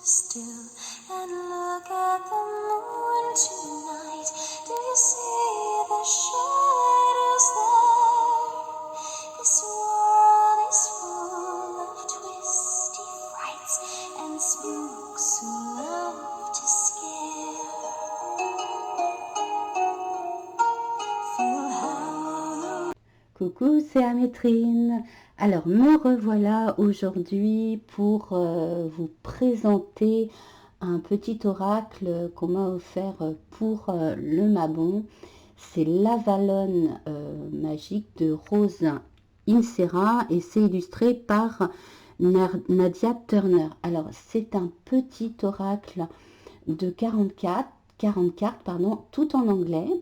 still and look at the moon tonight. Do you see the shadows there? This world is full of twisty frights and spooks who love to scare. Feel how Coucou, c'est Amétrine. Alors, me revoilà aujourd'hui pour vous présenter un petit oracle qu'on m'a offert pour le Mabon. C'est l'Avalon magique de Rose Insera et c'est illustré par Nadia Turner. Alors, c'est un petit oracle de 40 cartes, tout en anglais.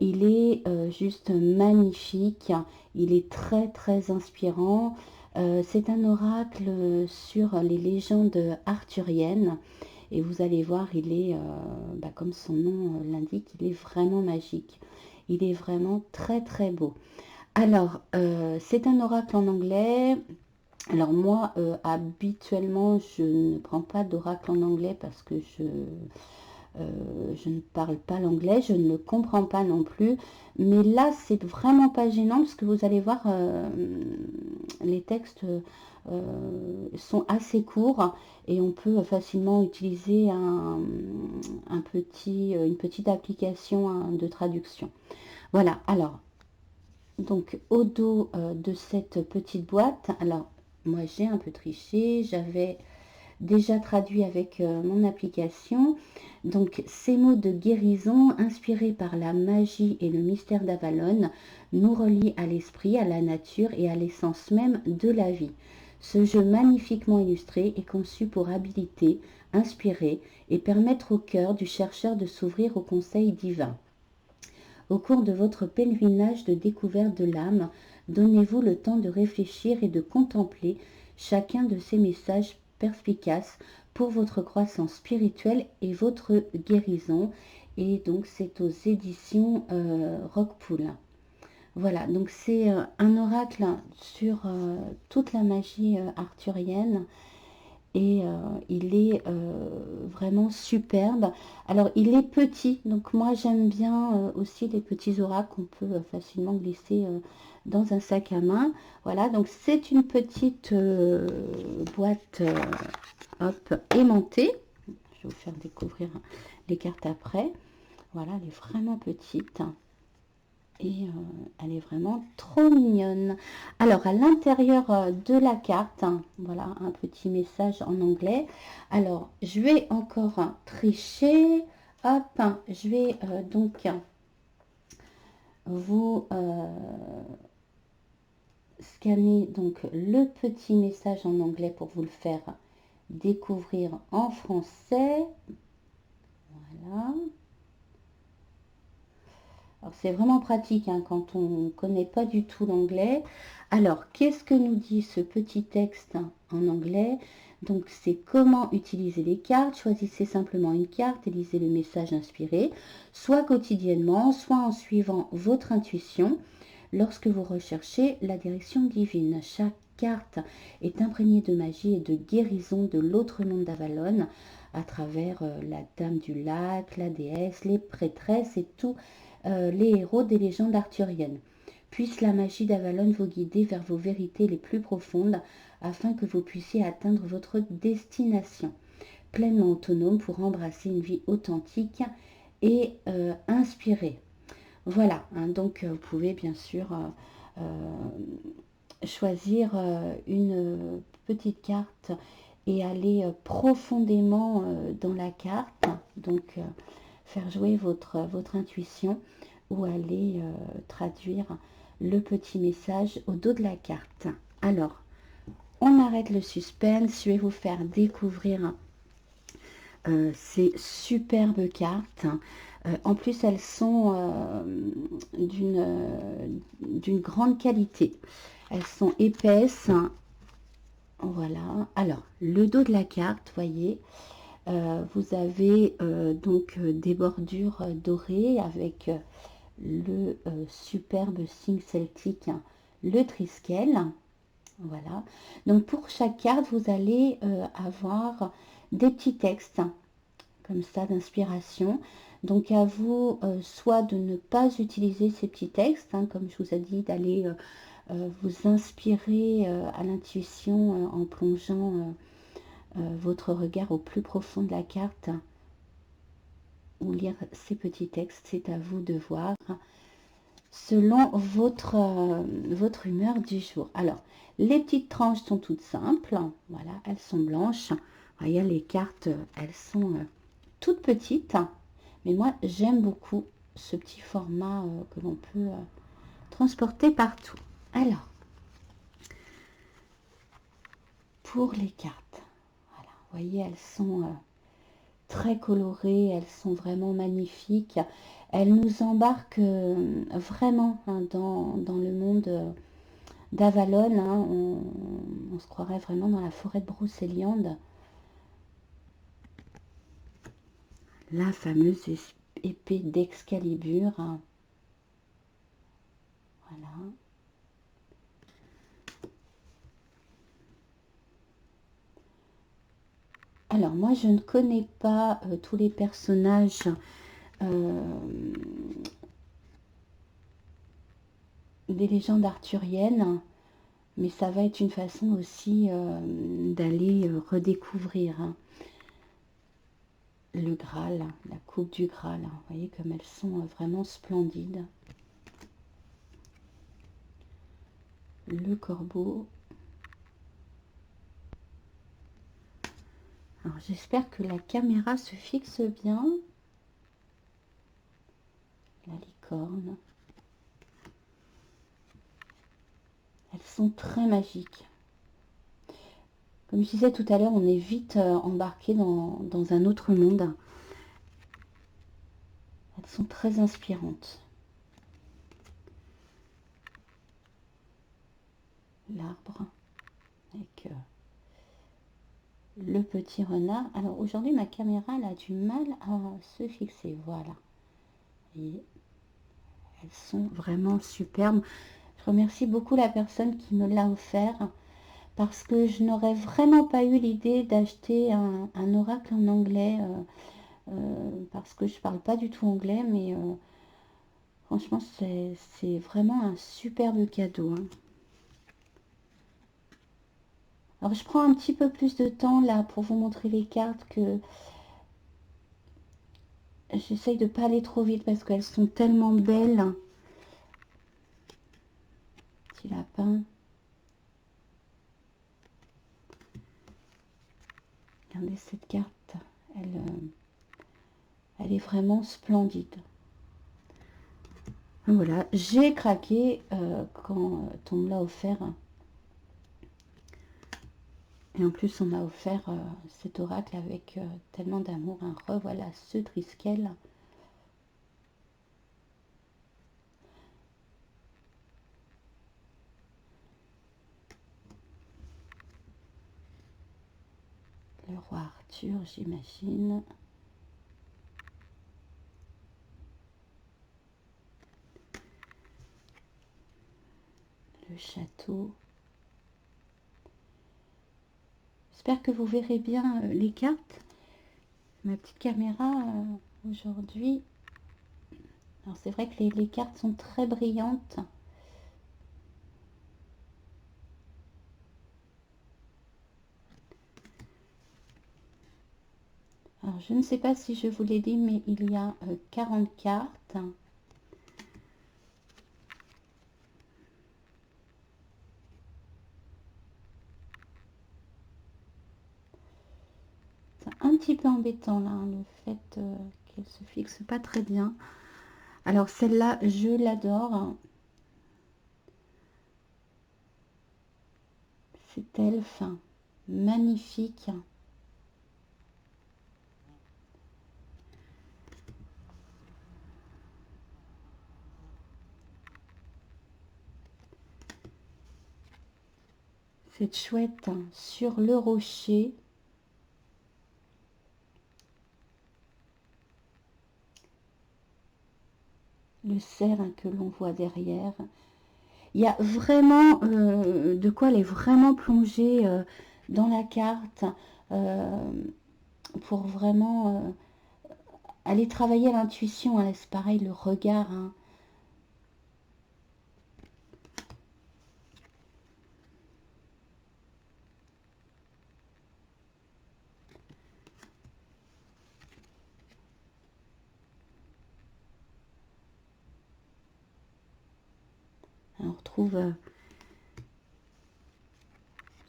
Il est juste magnifique, il est très inspirant. C'est un oracle sur les légendes arthuriennes et vous allez voir, il est, comme son nom l'indique, il est vraiment magique. Il est vraiment très beau. Alors, c'est un oracle en anglais. Alors moi, habituellement, je ne prends pas d'oracle en anglais parce que je ne parle pas l'anglais, je ne le comprends pas non plus, mais là c'est vraiment pas gênant parce que vous allez voir, les textes sont assez courts et on peut facilement utiliser une petite application de traduction. Voilà, alors, donc au dos de cette petite boîte, alors moi j'ai un peu triché, j'avais déjà traduit avec mon application. Donc ces mots de guérison inspirés par la magie et le mystère d'Avalon nous relient à l'esprit, à la nature et à l'essence même de la vie. Ce jeu magnifiquement illustré est conçu pour habiliter, inspirer et permettre au cœur du chercheur de s'ouvrir aux conseils divins. Au cours de votre pèlerinage de découverte de l'âme, donnez-vous le temps de réfléchir et de contempler chacun de ces messages perspicace pour votre croissance spirituelle et votre guérison. Et donc c'est aux éditions Rockpool. Voilà, donc c'est un oracle sur toute la magie arthurienne et il est vraiment superbe. Alors il est petit, donc moi j'aime bien aussi les petits oracles qu'on peut facilement glisser dans un sac à main. Voilà, donc c'est une petite boîte aimantée. Je vais vous faire découvrir les cartes après. Voilà, elle est vraiment petite et elle est vraiment trop mignonne. Alors à l'intérieur de la carte, voilà un petit message en anglais. Alors je vais encore tricher. Hop, je vais donc vous scanner donc le petit message en anglais pour vous le faire découvrir en français. Voilà. Alors c'est vraiment pratique quand on ne connaît pas du tout l'anglais. Alors qu'est-ce que nous dit ce petit texte en anglais? Donc c'est comment utiliser les cartes. Choisissez simplement une carte et lisez le message inspiré, soit quotidiennement, soit en suivant votre intuition lorsque vous recherchez la direction divine. Chaque carte est imprégnée de magie et de guérison de l'autre monde d'Avalon à travers la dame du lac, la déesse, les prêtresses et tous les héros des légendes arthuriennes. Puisse la magie d'Avalon vous guider vers vos vérités les plus profondes afin que vous puissiez atteindre votre destination, pleinement autonome pour embrasser une vie authentique et inspirée. Voilà, donc vous pouvez bien sûr choisir une petite carte et aller profondément dans la carte, donc faire jouer votre intuition ou aller traduire le petit message au dos de la carte. Alors, on arrête le suspense, je vais vous faire découvrir ces superbes cartes. En plus, elles sont d'une grande qualité. Elles sont épaisses. Voilà. Alors, le dos de la carte, voyez, vous avez donc des bordures dorées avec le superbe signe celtique, le triskel. Voilà. Donc, pour chaque carte, vous allez avoir des petits textes, comme ça, d'inspiration. Donc à vous, soit de ne pas utiliser ces petits textes, hein, comme je vous ai dit, d'aller vous inspirer à l'intuition en plongeant votre regard au plus profond de la carte, ou lire ces petits textes, c'est à vous de voir, selon votre humeur du jour. Alors, les petites tranches sont toutes simples, voilà, elles sont blanches. Voyez, les cartes, elles sont toutes petites, mais moi, j'aime beaucoup ce petit format que l'on peut transporter partout. Alors, pour les cartes, voilà, vous voyez, elles sont très colorées, elles sont vraiment magnifiques. Elles nous embarquent vraiment hein, dans le monde d'Avalon. Hein. On se croirait vraiment dans la forêt de Brocéliande. La fameuse épée d'Excalibur. Hein. Voilà. Alors, moi, je ne connais pas tous les personnages des légendes arthuriennes, mais ça va être une façon aussi d'aller redécouvrir hein, le Graal, la coupe du Graal. Vous voyez comme elles sont vraiment splendides. Le corbeau. Alors j'espère que la caméra se fixe bien. La licorne. Elles sont très magiques. Comme je disais tout à l'heure, on est vite embarqué dans un autre monde. Elles sont très inspirantes. L'arbre avec le petit renard. Alors aujourd'hui, ma caméra elle a du mal à se fixer. Voilà. Et elles sont vraiment superbes. Je remercie beaucoup la personne qui me l'a offert parce que je n'aurais vraiment pas eu l'idée d'acheter un oracle en anglais parce que je parle pas du tout anglais, mais franchement, c'est vraiment un superbe cadeau. Hein. Alors, je prends un petit peu plus de temps là pour vous montrer les cartes que j'essaye de pas aller trop vite parce qu'elles sont tellement belles. Petit lapin. Regardez cette carte. Elle est vraiment splendide. Voilà, j'ai craqué quand on me l'a offert. Et en plus, on m'a offert cet oracle avec tellement d'amour. Hein. Revoilà ce Triskel. Le roi Arthur, j'imagine. Le château. J'espère que vous verrez bien les cartes. Ma petite caméra aujourd'hui. Alors c'est vrai que les cartes sont très brillantes. Alors je ne sais pas si je vous l'ai dit, mais il y a 40 cartes. Un petit peu embêtant là, hein, le fait qu'elle se fixe pas très bien. Alors celle-là, je l'adore. C'est elfe, magnifique. Cette chouette sur le rocher. Le cerf que l'on voit derrière. Il y a vraiment de quoi elle est vraiment plongée dans la carte. pour vraiment aller travailler l'intuition, hein, c'est pareil, le regard, hein. On retrouve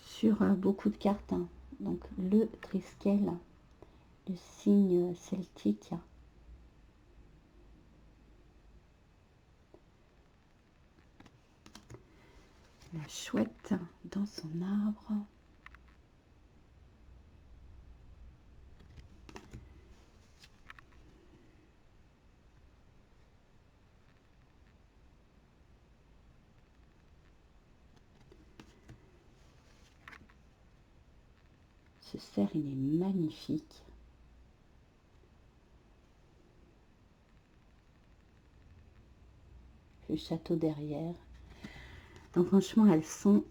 sur beaucoup de cartes, hein. Donc le triskel, le signe celtique. La chouette dans son arbre. Ce cerf, il est magnifique. Le château derrière. Donc franchement, elles sont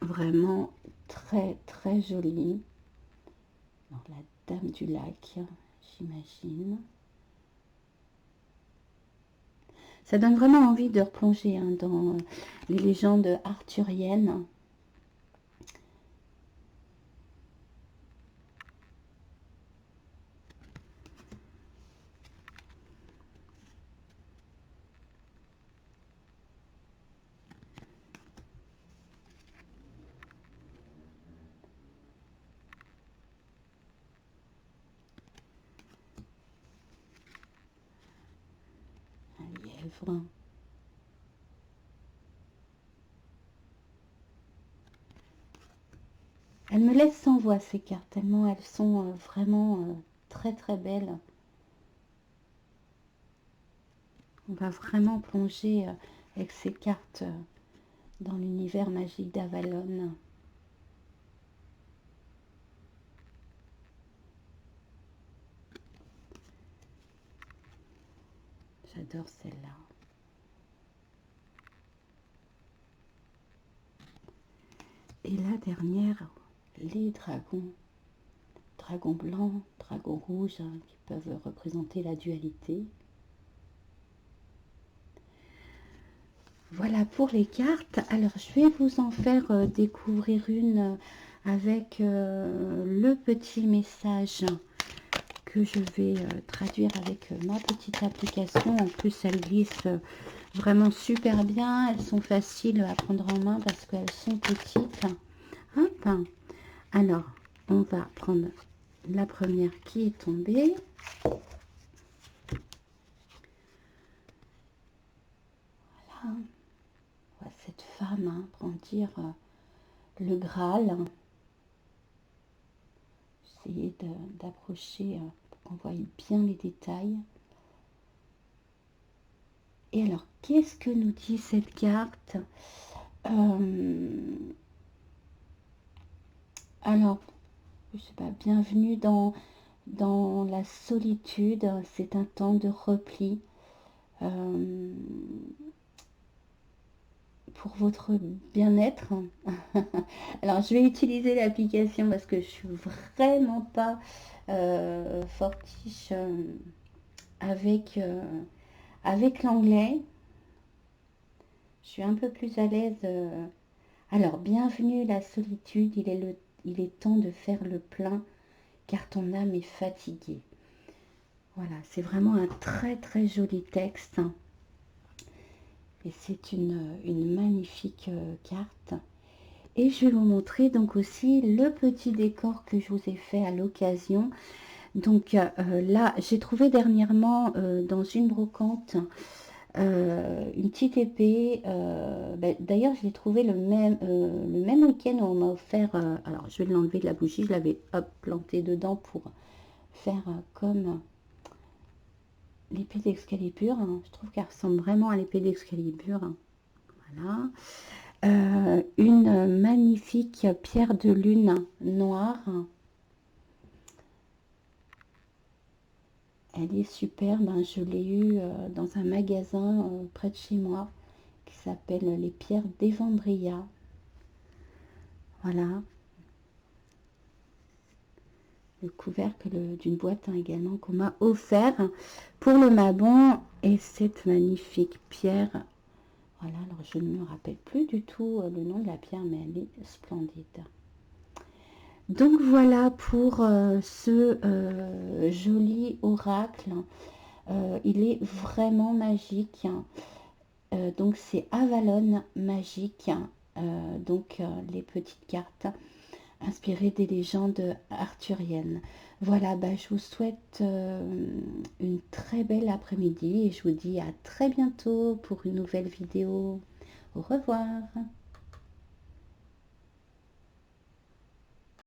vraiment très très jolies. Alors, la dame du lac, j'imagine. Ça donne vraiment envie de replonger, hein, dans les légendes arthuriennes. Un lièvre. Elles me laissent sans voix, ces cartes, tellement elles sont vraiment très très belles. On va vraiment plonger avec ces cartes dans l'univers magique d'Avalon. J'adore celle-là. Et la dernière, les dragons. Dragon blanc, dragon rouge, hein, qui peuvent représenter la dualité. Voilà pour les cartes. Alors, je vais vous en faire découvrir une avec le petit message que je vais traduire avec ma petite application. En plus, elles glissent vraiment super bien. Elles sont faciles à prendre en main parce qu'elles sont petites. Hop. Alors, on va prendre la première qui est tombée. Voilà. On voit cette femme, hein, brandir le Graal. Essayez d'approcher pour qu'on voie bien les détails. Et alors, qu'est-ce que nous dit cette carte? Alors, je sais pas, bienvenue dans la solitude. C'est un temps de repli. Pour votre bien-être. Alors, je vais utiliser l'application parce que je suis vraiment pas fortiche avec l'anglais. Je suis un peu plus à l'aise. Alors, bienvenue la solitude. Il est temps de faire le plein car ton âme est fatiguée. Voilà, c'est vraiment un très très joli texte. Et c'est une magnifique carte. Et je vais vous montrer donc aussi le petit décor que je vous ai fait à l'occasion. Donc là, j'ai trouvé dernièrement dans une brocante une petite épée. D'ailleurs, je l'ai trouvé le même week-end où on m'a offert. Alors, je vais l'enlever de la bougie. Je l'avais plantée dedans pour faire comme l'épée d'Excalibur. Hein. Je trouve qu'elle ressemble vraiment à l'épée d'Excalibur. Hein. Voilà. Une magnifique pierre de lune noire. Elle est superbe. Hein. Je l'ai eue dans un magasin près de chez moi qui s'appelle les pierres d'Evandria. Voilà. le couvercle d'une boîte hein, également qu'on m'a offert pour le Mabon. Et cette magnifique pierre. Voilà, alors je ne me rappelle plus du tout le nom de la pierre, mais elle est splendide. Donc voilà pour ce joli oracle. Il est vraiment magique. Donc c'est Avalon magique. Donc les petites cartes inspirées des légendes arthuriennes. Voilà, bah, je vous souhaite une très belle après-midi et je vous dis à très bientôt pour une nouvelle vidéo. Au revoir.